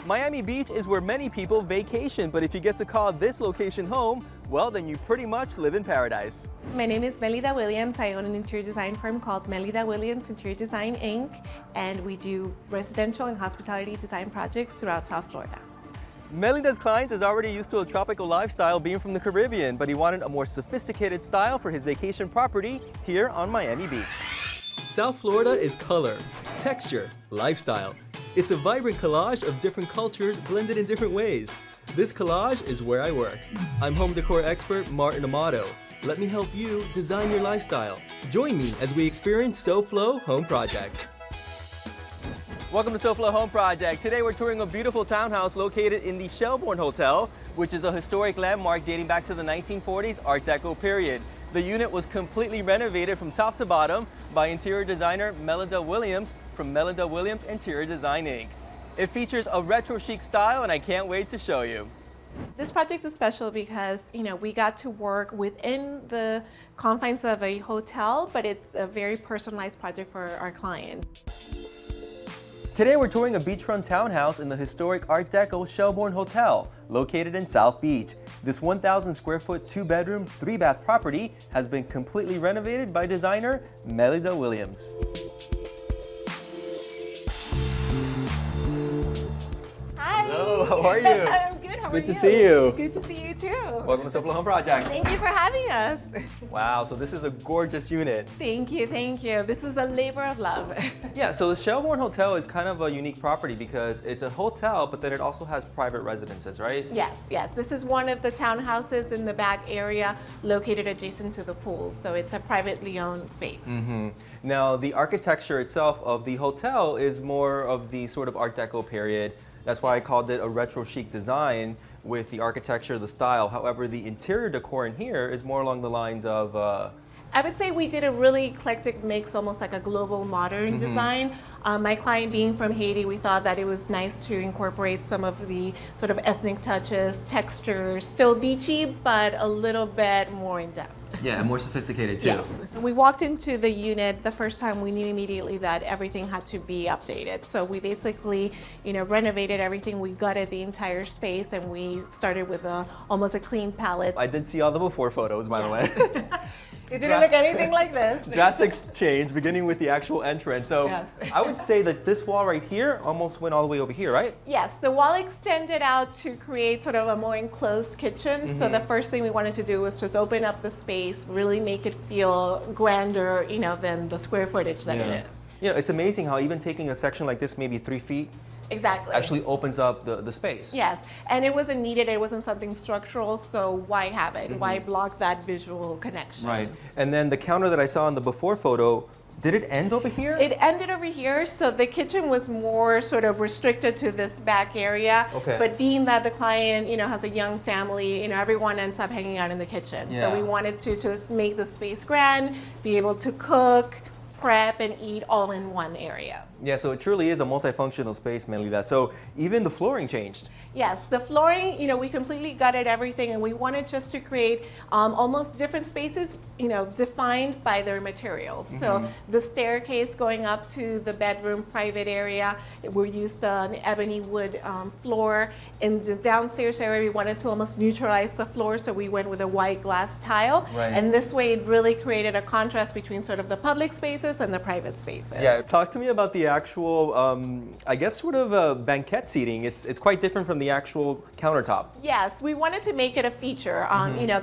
Miami Beach is where many people vacation, but if you get to call this location home, well, then you pretty much live in paradise. My name is Melida Williams. I own an interior design firm called Melida Williams Interior Design, Inc., and we do residential and hospitality design projects throughout South Florida. Melida's client is already used to a tropical lifestyle being from the Caribbean, but he wanted a more sophisticated style for his vacation property here on Miami Beach. South Florida is color, texture, lifestyle. It's a vibrant collage of different cultures blended in different ways. This collage is where I work. I'm home decor expert Martin Amado. Let me help you design your lifestyle. Join me as we experience SoFlo Home Project. Welcome to SoFlo Home Project. Today we're touring a beautiful townhouse located in the Shelbourne Hotel, which is a historic landmark dating back to the 1940s Art Deco period. The unit was completely renovated from top to bottom by interior designer Melida Williams from Melida Williams Interior Design, Inc. It features a retro chic style, and I can't wait to show you. This project is special because, we got to work within the confines of a hotel, but it's a very personalized project for our client. Today we're touring a beachfront townhouse in the historic Art Deco Shelbourne Hotel, located in South Beach. This 1,000 square foot, 2-bedroom, 3-bath property has been completely renovated by designer Melida Williams. Hi. Hello, how are you? I'm good, how are you? Good to see you. Good to see you too. Welcome to SoFlo Home Project. Thank you for having us. Wow, so this is a gorgeous unit. Thank you, thank you. This is a labor of love. Yeah, so the Shelbourne Hotel is kind of a unique property because it's a hotel, but then it also has private residences, right? Yes. This is one of the townhouses in the back area located adjacent to the pool. So it's a privately owned space. Mm-hmm. Now, the architecture itself of the hotel is more of the sort of Art Deco period. That's why I called it a retro chic design with the architecture, the style. However, the interior decor in here is more along the lines of I would say we did a really eclectic mix, almost like a global modern design. My client being from Haiti, we thought that it was nice to incorporate some of the sort of ethnic touches, textures, still beachy, but a little bit more in depth. Yeah, and more sophisticated too. Yes. When we walked into the unit the first time, we knew immediately that everything had to be updated. So we basically, renovated everything. We gutted the entire space, and we started with almost a clean palette. I did see all the before photos, by the way. It didn't look anything like this. Drastic change, beginning with the actual entrance. So Yes. I would say that this wall right here almost went all the way over here, right? Yes, the wall extended out to create sort of a more enclosed kitchen. So the first thing we wanted to do was just open up the space, really make it feel grander, than the square footage that it is. It's amazing how even taking a section like this, maybe 3 feet, Exactly. actually opens up the space. Yes, and it wasn't needed, it wasn't something structural, so why have it? Why block that visual connection? Right, and then the counter that I saw in the before photo, did it end over here? It ended over here, so the kitchen was more sort of restricted to this back area. Okay. But being that the client, has a young family, everyone ends up hanging out in the kitchen. Yeah. So we wanted to just make the space grand, be able to cook, prep, and eat all in one area. Yeah, so it truly is a multifunctional space, Melida. So even the flooring changed. Yes, the flooring, we completely gutted everything, and we wanted just to create almost different spaces, defined by their materials. So the staircase going up to the bedroom private area, we used an ebony wood floor. In the downstairs area, we wanted to almost neutralize the floor, so we went with a white glass tile. Right. And this way, it really created a contrast between sort of the public spaces and the private spaces. Yeah, talk to me about the actual, I guess, sort of banquette seating. It's quite different from the actual countertop. Yes, we wanted to make it a feature.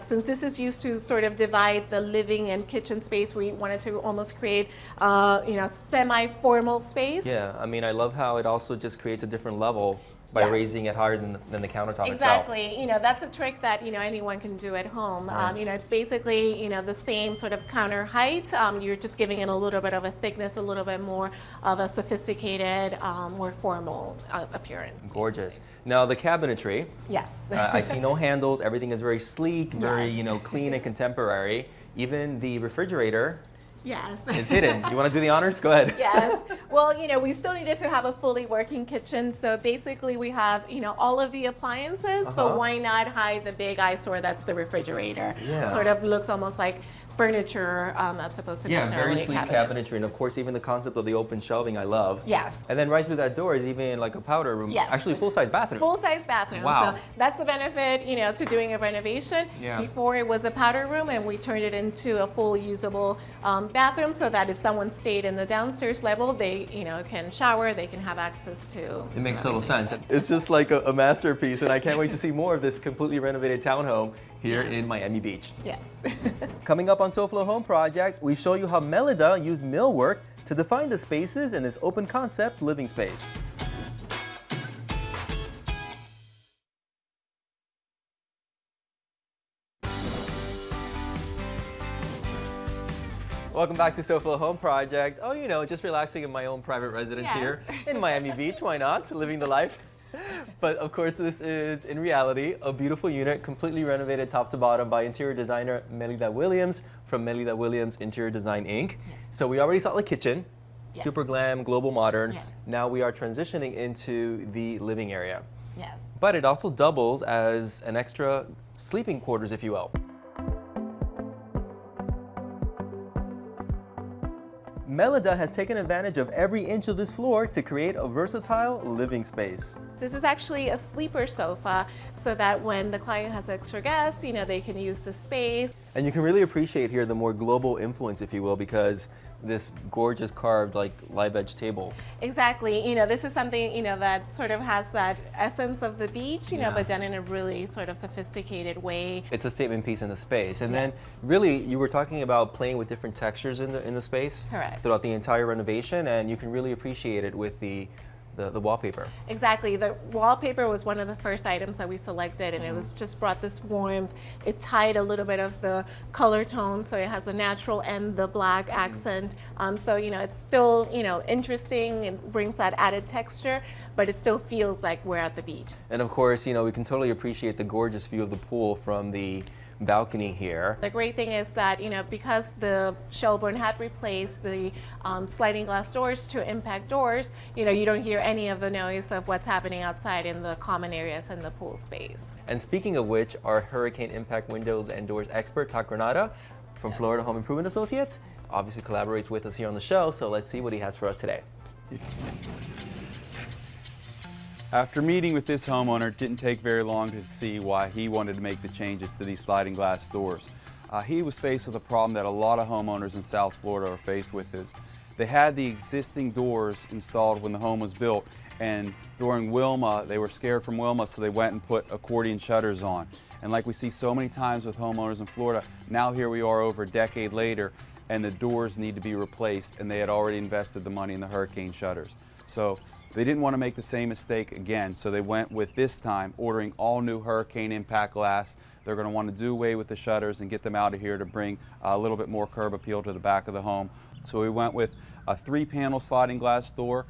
Since this is used to sort of divide the living and kitchen space, we wanted to almost create, semi-formal space. Yeah, I mean, I love how it also just creates a different level by Yes. raising it higher than the countertop itself. Exactly. That's a trick that anyone can do at home. It's basically the same sort of counter height. You're just giving it a little bit of a thickness, a little bit more of a sophisticated, more formal appearance. Gorgeous. Now the cabinetry. Yes. I see no handles. Everything is very sleek, very Yes. clean and contemporary. Even the refrigerator Yes. is hidden. You want to do the honors? Go ahead. Yes. Well, we still needed to have a fully working kitchen. So basically we have, all of the appliances, but why not hide the big eyesore that's the refrigerator? Yeah. It sort of looks almost like furniture that's supposed to necessarily very sleek cabinetry, and of course even the concept of the open shelving I love. Yes. And then right through that door is even like a powder room. Yes. Actually full-size bathroom. Full-size bathroom. Wow. So that's the benefit, you know, to doing a renovation. Yeah. Before it was a powder room, and we turned it into a full usable bathroom, so that if someone stayed in the downstairs level, they, you know, can shower, they can have access to. It makes total sense. It's just like a masterpiece, and I can't wait to see more of this completely renovated townhome here in Miami Beach. Yes. Coming up on SoFlo Home Project, we show you how Melida used millwork to define the spaces in this open concept living space. Welcome back to SoFlo Home Project. Oh, you know, just relaxing in my own private residence here in Miami Beach. Why not? Living the life. But of course, this is, in reality, a beautiful unit, completely renovated top to bottom by interior designer Melida Williams from Melida Williams Interior Design, Inc. So we already saw the kitchen, super glam, global modern. Yes. Now we are transitioning into the living area. Yes. But it also doubles as an extra sleeping quarters, if you will. Melida has taken advantage of every inch of this floor to create a versatile living space. This is actually a sleeper sofa, so that when the client has extra guests, you know, they can use the space. And you can really appreciate here the more global influence, if you will, because this gorgeous carved like live edge table. Exactly. You know, this is something, you know, that sort of has that essence of the beach, you know, but done in a really sort of sophisticated way. It's a statement piece in the space. And then really you were talking about playing with different textures in the space. Correct. Throughout the entire renovation, and you can really appreciate it with the wallpaper. Exactly. The wallpaper was one of the first items that we selected, and it was just brought this warmth. It tied a little bit of the color tone, so it has the natural and the black accent. So, you know, it's still, you know, interesting and brings that added texture, but it still feels like we're at the beach. And of course, you know, we can totally appreciate the gorgeous view of the pool from the balcony here. The great thing is that, you know, because the Shelburne had replaced the sliding glass doors to impact doors, you know, you don't hear any of the noise of what's happening outside in the common areas and the pool space. And speaking of which, our hurricane impact windows and doors expert, Tak Granada from Florida Home Improvement Associates, obviously collaborates with us here on the show, so let's see what he has for us today. After meeting with this homeowner, it didn't take very long to see why he wanted to make the changes to these sliding glass doors. He was faced with a problem that a lot of homeowners in South Florida are faced with. Is they had the existing doors installed when the home was built, and during Wilma, they were scared from Wilma, so they went and put accordion shutters on. And like we see so many times with homeowners in Florida, now here we are over a decade later, and the doors need to be replaced, and they had already invested the money in the hurricane shutters. So they didn't want to make the same mistake again, so they went with, this time, ordering all new hurricane impact glass. They're going to want to do away with the shutters and get them out of here to bring a little bit more curb appeal to the back of the home. So we went with a 3-panel sliding glass door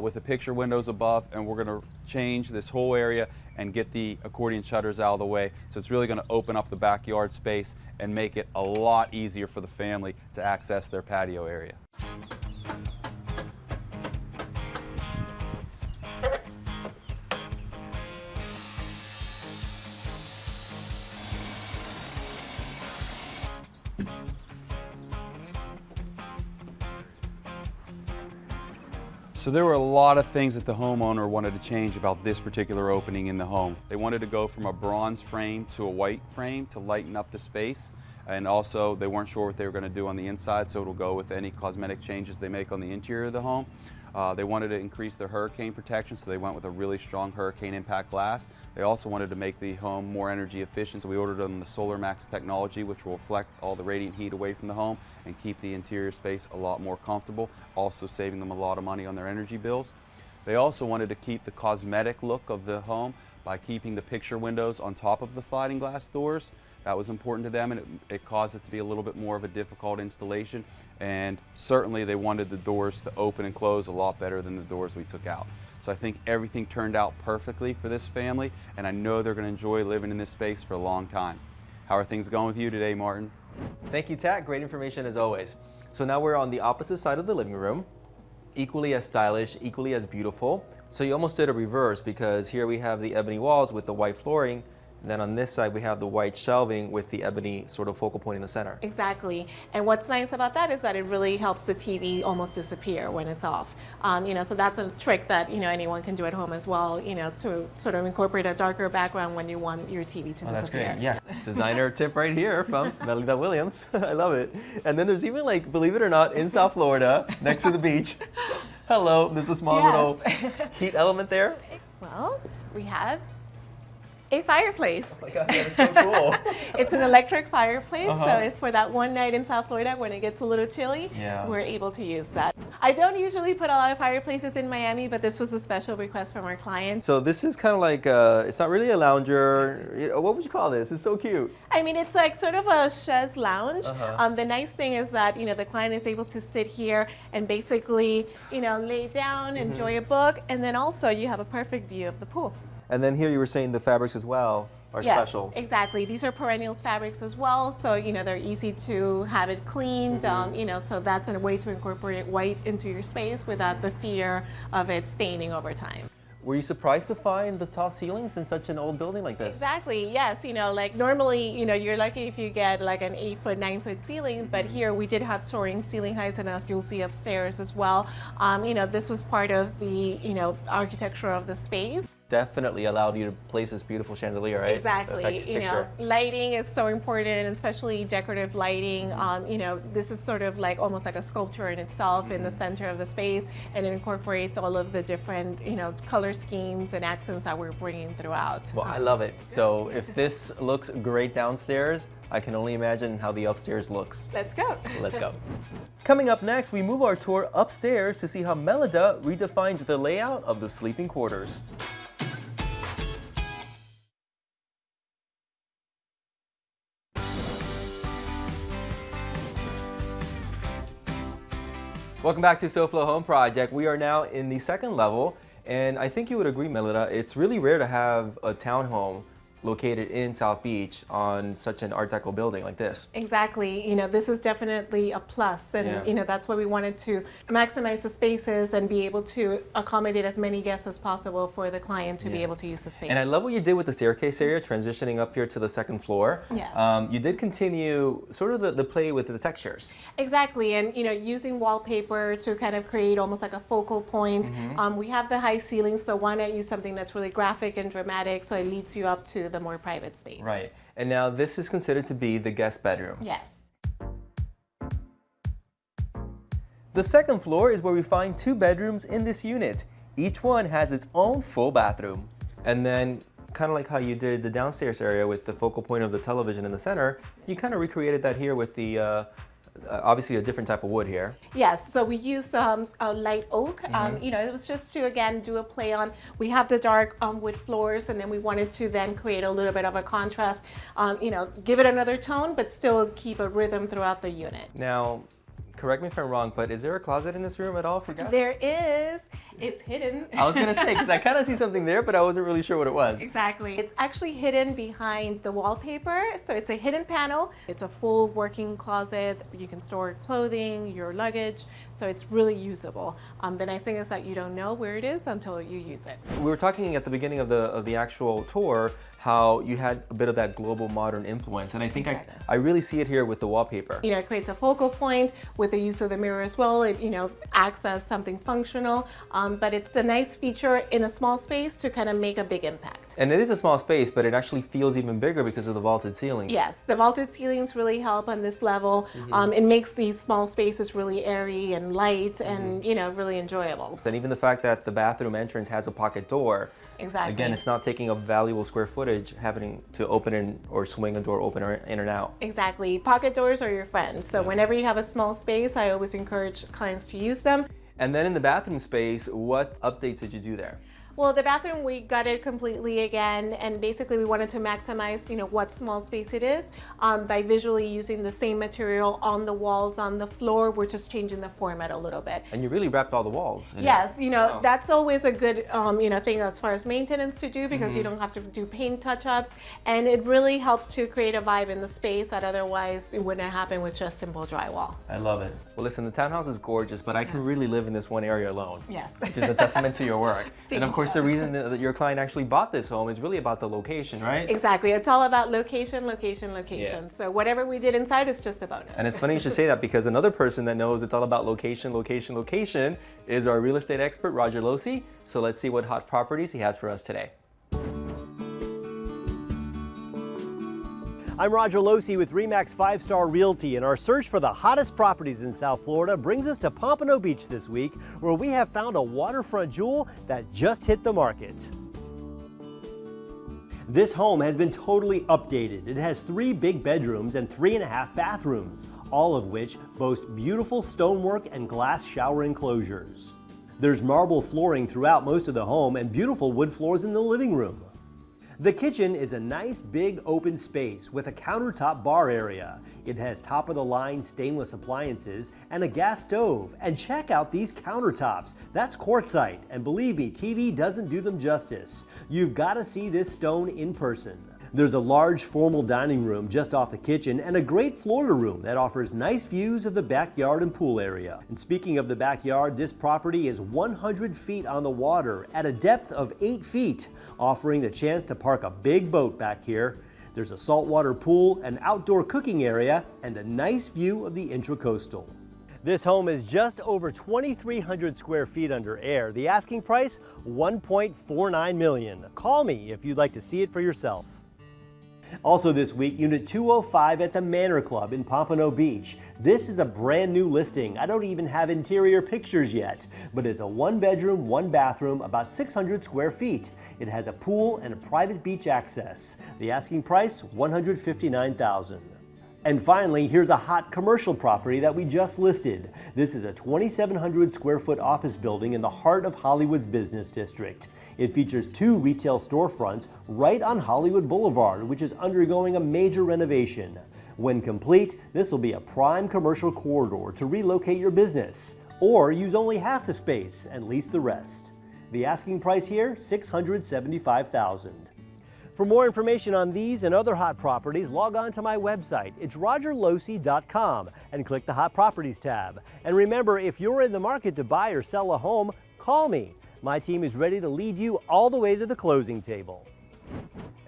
with the picture windows above, and we're going to change this whole area and get the accordion shutters out of the way. So it's really going to open up the backyard space and make it a lot easier for the family to access their patio area. So there were a lot of things that the homeowner wanted to change about this particular opening in the home. They wanted to go from a bronze frame to a white frame to lighten up the space, and also they weren't sure what they were going to do on the inside, so it'll go with any cosmetic changes they make on the interior of the home. They wanted to increase their hurricane protection, so they went with a really strong hurricane impact glass. They also wanted to make the home more energy efficient, so we ordered them the Solar Max technology, which will reflect all the radiant heat away from the home and keep the interior space a lot more comfortable, also saving them a lot of money on their energy bills. They also wanted to keep the cosmetic look of the home by keeping the picture windows on top of the sliding glass doors. That was important to them, and it caused it to be a little bit more of a difficult installation. And certainly they wanted the doors to open and close a lot better than the doors we took out. So I think everything turned out perfectly for this family, and I know they're going to enjoy living in this space for a long time. How are things going with you today, Martin? Thank you, Tak. Great information as always. So now we're on the opposite side of the living room, equally as stylish, equally as beautiful. So you almost did a reverse, because here we have the ebony walls with the white flooring, Then on this side, we have the white shelving with the ebony sort of focal point in the center. Exactly. And what's nice about that is that it really helps the TV almost disappear when it's off. So that's a trick that, anyone can do at home as well, to sort of incorporate a darker background when you want your TV to disappear. That's great. Yeah. Designer tip right here from Melida Williams. I love it. And then there's even, like, believe it or not, in South Florida, next to the beach. Hello, there's a small little heat element there. Well, we have a fireplace. Oh my God, that is so cool. It's an electric fireplace, so it's for that one night in South Florida when it gets a little chilly, we're able to use that. I don't usually put a lot of fireplaces in Miami, but this was a special request from our client. So this is kind of like, it's not really a lounger. What would you call this? It's so cute. I mean, it's like sort of a chaise lounge. The nice thing is that, the client is able to sit here and basically, lay down, enjoy a book, and then also you have a perfect view of the pool. And then here you were saying the fabrics as well are special. Yes, exactly. These are perennials fabrics as well, so they're easy to have it cleaned. So that's a way to incorporate white into your space without the fear of it staining over time. Were you surprised to find the tall ceilings in such an old building like this? Exactly, yes. Like normally, you're lucky if you get like an 8-foot, 9-foot ceiling, but here we did have soaring ceiling heights, and as you'll see upstairs as well, this was part of the, architecture of the space. Definitely allowed you to place this beautiful chandelier, right? Exactly. Lighting is so important, especially decorative lighting. This is sort of like almost like a sculpture in itself in the center of the space, and it incorporates all of the different, color schemes and accents that we're bringing throughout. Well, I love it. So if this looks great downstairs, I can only imagine how the upstairs looks. Let's go. Let's go. Coming up next, we move our tour upstairs to see how Melida redefined the layout of the sleeping quarters. Welcome back to SoFlo Home Project. We are now in the second level, and I think you would agree, Melida, it's really rare to have a townhome located in South Beach on such an Art Deco building like this. Exactly. This is definitely a plus, and that's why we wanted to maximize the spaces and be able to accommodate as many guests as possible for the client to be able to use the space. And I love what you did with the staircase area, transitioning up here to the second floor. Yes. You did continue sort of the play with the textures. Exactly, and using wallpaper to kind of create almost like a focal point. We have the high ceilings, so why not use something that's really graphic and dramatic so it leads you up to the more private space. Right. And now this is considered to be the guest bedroom. Yes. The second floor is where we find 2 bedrooms in this unit. Each one has its own full bathroom. And then, kind of like how you did the downstairs area with the focal point of the television in the center, you kind of recreated that here with the obviously a different type of wood here. Yes, so we use a light oak. It was just to, again, do a play on, we have the dark wood floors, and then we wanted to then create a little bit of a contrast, give it another tone, but still keep a rhythm throughout the unit. Now, correct me if I'm wrong, but is there a closet in this room at all for guests? There is. It's hidden. I was going to say, because I kind of see something there, but I wasn't really sure what it was. Exactly. It's actually hidden behind the wallpaper, so it's a hidden panel. It's a full working closet. You can store clothing, your luggage, so it's really usable. The nice thing is that you don't know where it is until you use it. We were talking at the beginning of the actual tour how you had a bit of that global modern influence, and I think I really see it here with the wallpaper. It creates a focal point with the use of the mirror as well. It acts as something functional, but it's a nice feature in a small space to kind of make a big impact. And it is a small space, but it actually feels even bigger because of the vaulted ceilings. Yes, the vaulted ceilings really help on this level. It makes these small spaces really airy and light and really enjoyable. And even the fact that the bathroom entrance has a pocket door. Exactly. Again, it's not taking up valuable square footage, having to open in or swing a door open or in and out. Exactly. Pocket doors are your friends. So whenever you have a small space, I always encourage clients to use them. And then in the bathroom space, what updates did you do there? Well, the bathroom, we gutted completely again, and basically we wanted to maximize, what small space it is by visually using the same material on the walls, on the floor. We're just changing the format a little bit. And you really wrapped all the walls. Yes, that's always a good, thing as far as maintenance to do, because you don't have to do paint touch-ups, and it really helps to create a vibe in the space that otherwise it wouldn't happen with just simple drywall. I love it. Well, listen, the townhouse is gorgeous, but I can really live in this one area alone. Yes. Which is a testament to your work. And of course, course, the reason that your client actually bought this home is really about the location, right? Exactly. It's all about location, location, location. Yeah. So whatever we did inside is just a bonus. And it's funny you should say that, because another person that knows it's all about location, location, location is our real estate expert, Roger Losi. So let's see what hot properties he has for us today. I'm Roger Losi with RE/MAX 5-Star Realty, and our search for the hottest properties in South Florida brings us to Pompano Beach this week, where we have found a waterfront jewel that just hit the market. This home has been totally updated. It has 3 big bedrooms and 3.5 bathrooms, all of which boast beautiful stonework and glass shower enclosures. There's marble flooring throughout most of the home and beautiful wood floors in the living room. The kitchen is a nice big open space with a countertop bar area. It has top-of-the-line stainless appliances and a gas stove. And check out these countertops. That's quartzite, and believe me, TV doesn't do them justice. You've got to see this stone in person. There's a large formal dining room just off the kitchen and a great Florida room that offers nice views of the backyard and pool area. And speaking of the backyard, this property is 100 feet on the water at a depth of 8 feet, offering the chance to park a big boat back here. There's a saltwater pool, an outdoor cooking area, and a nice view of the Intracoastal. This home is just over 2,300 square feet under air. The asking price, $1.49 million. Call me if you'd like to see it for yourself. Also this week, Unit 205 at the Manor Club in Pompano Beach. This is a brand new listing. I don't even have interior pictures yet, but it's a 1-bedroom, 1-bathroom, about 600 square feet. It has a pool and a private beach access. The asking price, $159,000. And finally, here's a hot commercial property that we just listed. This is a 2,700 square foot office building in the heart of Hollywood's business district. It features 2 retail storefronts right on Hollywood Boulevard, which is undergoing a major renovation. When complete, this will be a prime commercial corridor to relocate your business, or use only half the space and lease the rest. The asking price here, $675,000. For more information on these and other hot properties, log on to my website. It's rogerlosi.com and click the Hot Properties tab. And remember, if you're in the market to buy or sell a home, call me. My team is ready to lead you all the way to the closing table.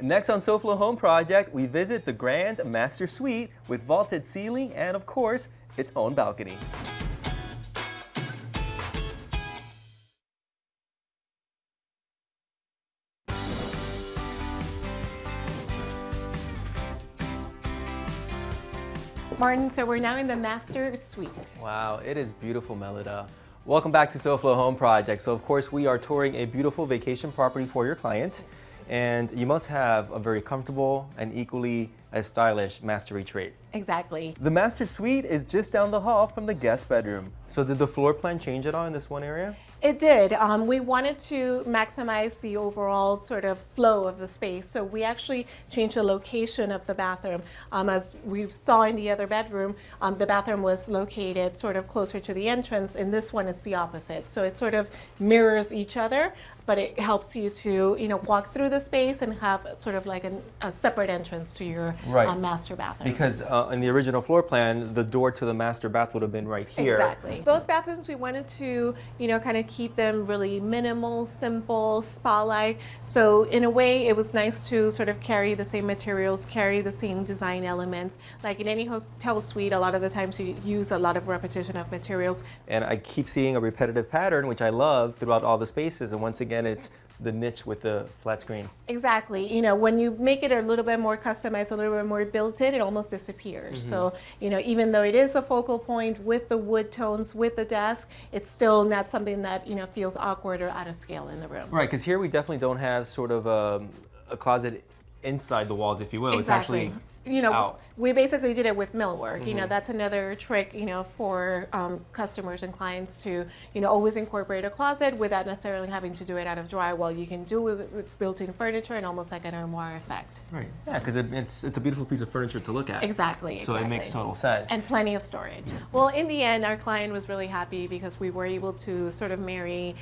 Next on SoFlo Home Project, we visit the Grand Master Suite with vaulted ceiling and, of course, its own balcony. Martin, so we're now in the master suite. Wow, it is beautiful, Melida. Welcome back to SoFlo Home Project. So of course we are touring a beautiful vacation property for your client, and you must have a very comfortable and equally as stylish master retreat. Exactly. The master suite is just down the hall from the guest bedroom. So did the floor plan change at all in this one area? It did. We wanted to maximize the overall sort of flow of the space. So we actually changed the location of the bathroom. As we saw in the other bedroom, the bathroom was located sort of closer to the entrance, and this one is the opposite. So it sort of mirrors each other, but it helps you to, walk through the space and have sort of like a separate entrance to your master bathroom. Because in the original floor plan, the door to the master bath would have been right here. Exactly. Both bathrooms, we wanted to, kind of keep them really minimal, simple, spa-like. So in a way, it was nice to sort of carry the same materials, carry the same design elements. Like in any hotel suite, a lot of the times you use a lot of repetition of materials. And I keep seeing a repetitive pattern, which I love throughout all the spaces. And once again, it's the niche with the flat screen. Exactly. When you make it a little bit more customized, a little bit more built in, it almost disappears. Mm-hmm. So, even though it is a focal point with the wood tones, with the desk, it's still not something that, feels awkward or out of scale in the room. Right, because here we definitely don't have sort of a closet inside the walls, if you will. Exactly. It's actually out. We basically did it with millwork. Mm-hmm. That's another trick, for customers and clients to, always incorporate a closet without necessarily having to do it out of drywall. You can do it with built-in furniture and almost like an armoire effect. Right. Yeah, because it's a beautiful piece of furniture to look at. Exactly. So it makes total sense. And plenty of storage. Well, in the end, our client was really happy because we were able to sort of marry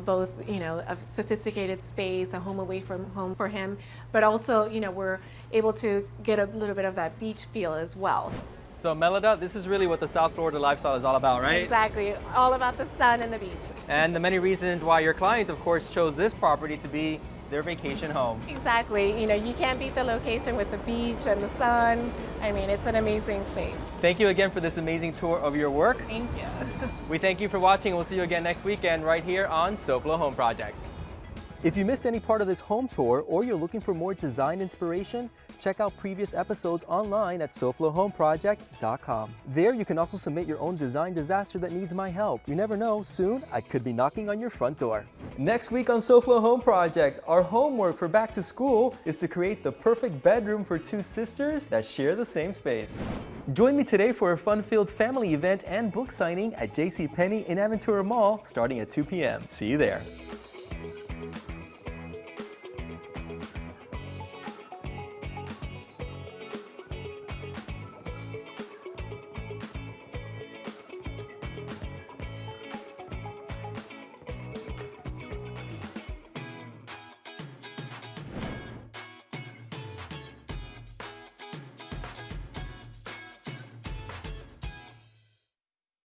both, a sophisticated space, a home away from home for him, but also, we're able to get a little bit of that beach feel as well. So Melida, this is really what the South Florida lifestyle is all about, right? Exactly, all about the sun and the beach. And the many reasons why your clients, of course, chose this property to be their vacation home. Exactly, you can't beat the location with the beach and the sun. I mean, it's an amazing space. Thank you again for this amazing tour of your work. Thank you. We thank you for watching, and we'll see you again next weekend right here on SoFlo Home Project. If you missed any part of this home tour or you're looking for more design inspiration, check out previous episodes online at SoFloHomeProject.com. There you can also submit your own design disaster that needs my help. You never know, soon I could be knocking on your front door. Next week on SoFlo Home Project, our homework for back to school is to create the perfect bedroom for two sisters that share the same space. Join me today for a fun-filled family event and book signing at JCPenney in Aventura Mall starting at 2 p.m. See you there.